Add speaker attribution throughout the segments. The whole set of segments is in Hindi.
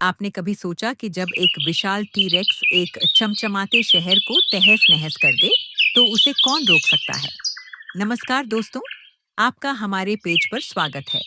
Speaker 1: आपने कभी सोचा कि जब एक विशाल टी-रेक्स एक चमचमाते शहर को तहस-नहस कर दे, तो उसे कौन रोक सकता है? नमस्कार दोस्तों, आपका हमारे पेज पर स्वागत है।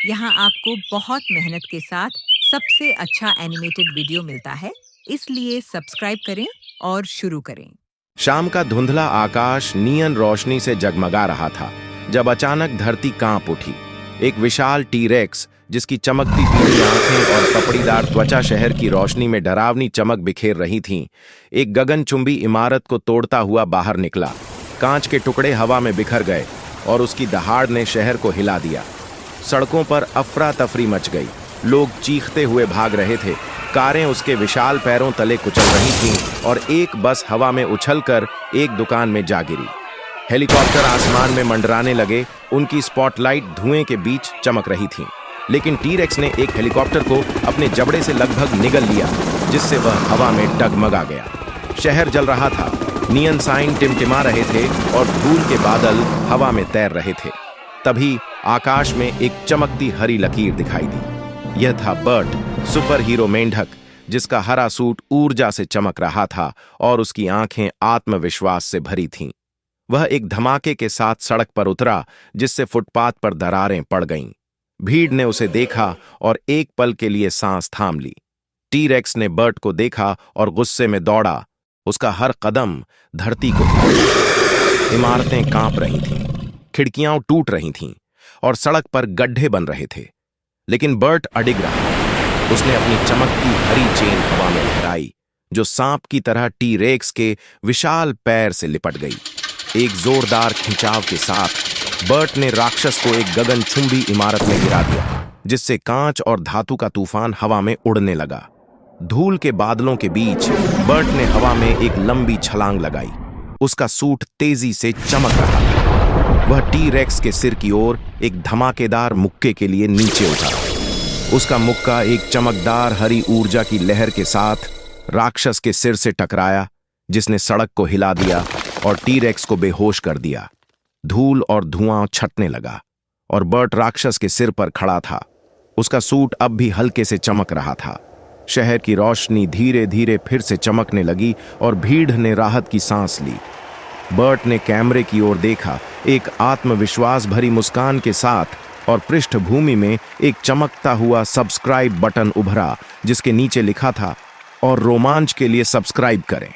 Speaker 1: यहाँ आपको बहुत मेहनत के साथ सबसे अच्छा एनिमेटेड वीडियो मिलता है, इसलिए सब्सक्राइब करें और शुरू करें।
Speaker 2: शाम का धुंधला आकाश नियन रोशनी से जगमगा रहा था जब अचानक धरती कांप उठी। एक विशाल टी-रेक्स जिसकी चमकती पीली आंखें और कपड़ीदार त्वचा शहर की रोशनी में डरावनी चमक बिखेर रही थीं, एक गगनचुंबी इमारत को तोड़ता हुआ बाहर निकला। कांच के टुकड़े हवा में बिखर गए और उसकी दहाड़ ने शहर को हिला दिया। सड़कों पर अफरा तफरी मच गई, लोग चीखते हुए भाग रहे थे, कारें उसके विशाल पैरों तले कुचल रही थीं और एक बस हवा में उछलकर एक दुकान में जा गिरी। हेलीकॉप्टर आसमान में मंडराने लगे, उनकी स्पॉटलाइट धुएं के बीच चमक रही थीं। लेकिन टी-रेक्स ने एक हेलीकॉप्टर को अपने जबड़े से लगभग निगल लिया, जिससे वह हवा में डगमगा गया। शहर जल रहा था, नियन साइन टिमटिमा रहे थे और धूल के बादल हवा में तैर रहे थे। तभी आकाश में एक चमकती हरी लकीर दिखाई दी। यह था बर्ट, सुपर हीरो मेंढक, जिसका हरा सूट ऊर्जा से चमक रहा था और उसकी आंखें आत्मविश्वास से भरी थीं। वह एक धमाके के साथ सड़क पर उतरा, जिससे फुटपाथ पर दरारें पड़ गईं। भीड़ ने उसे देखा और एक पल के लिए सांस थाम ली। टी-रेक्स ने बर्ट को देखा और गुस्से में दौड़ा। उसका हर कदम धरती को हिलाता। इमारतें कांप रही थीं, खिड़कियां टूट रही थीं और सड़क पर गड्ढे बन रहे थे। लेकिन बर्ट अडिग रहा। उसने अपनी चमकती हरी चेन हवा में लहराई, जो सांप की तरह टी-रेक्स के विशाल पैर से लिपट गई। एक जोरदार खिंचाव के साथ बर्ट ने राक्षस को एक गगनचुंबी इमारत में गिरा दिया, जिससे कांच और धातु का तूफान हवा में उड़ने लगा। धूल के बादलों के बीच बर्ट ने हवा में एक लंबी छलांग लगाई। उसका सूट तेजी से चमक रहा था। वह टी-रेक्स के सिर की ओर एक धमाकेदार मुक्के के लिए नीचे उतरा। उसका मुक्का एक चमकदार हरी ऊर्जा की लहर के साथ राक्षस के सिर से टकराया, जिसने सड़क को हिला दिया और टी-रेक्स को बेहोश कर दिया। धूल और धुआं छटने लगा और बर्ट राक्षस के सिर पर खड़ा था। उसका सूट अब भी हल्के से चमक रहा था। शहर की रोशनी धीरे धीरे फिर से चमकने लगी और भीड़ ने राहत की सांस ली। बर्ट ने कैमरे की ओर देखा, एक आत्मविश्वास भरी मुस्कान के साथ, और पृष्ठभूमि में एक चमकता हुआ सब्सक्राइब बटन उभरा, जिसके नीचे लिखा था, और रोमांच के लिए सब्सक्राइब करें।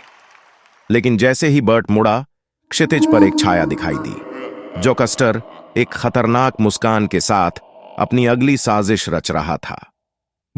Speaker 2: लेकिन जैसे ही बर्ट मुड़ा, क्षितिज पर एक छाया दिखाई दी। जोकस्टर एक खतरनाक मुस्कान के साथ अपनी अगली साजिश रच रहा था।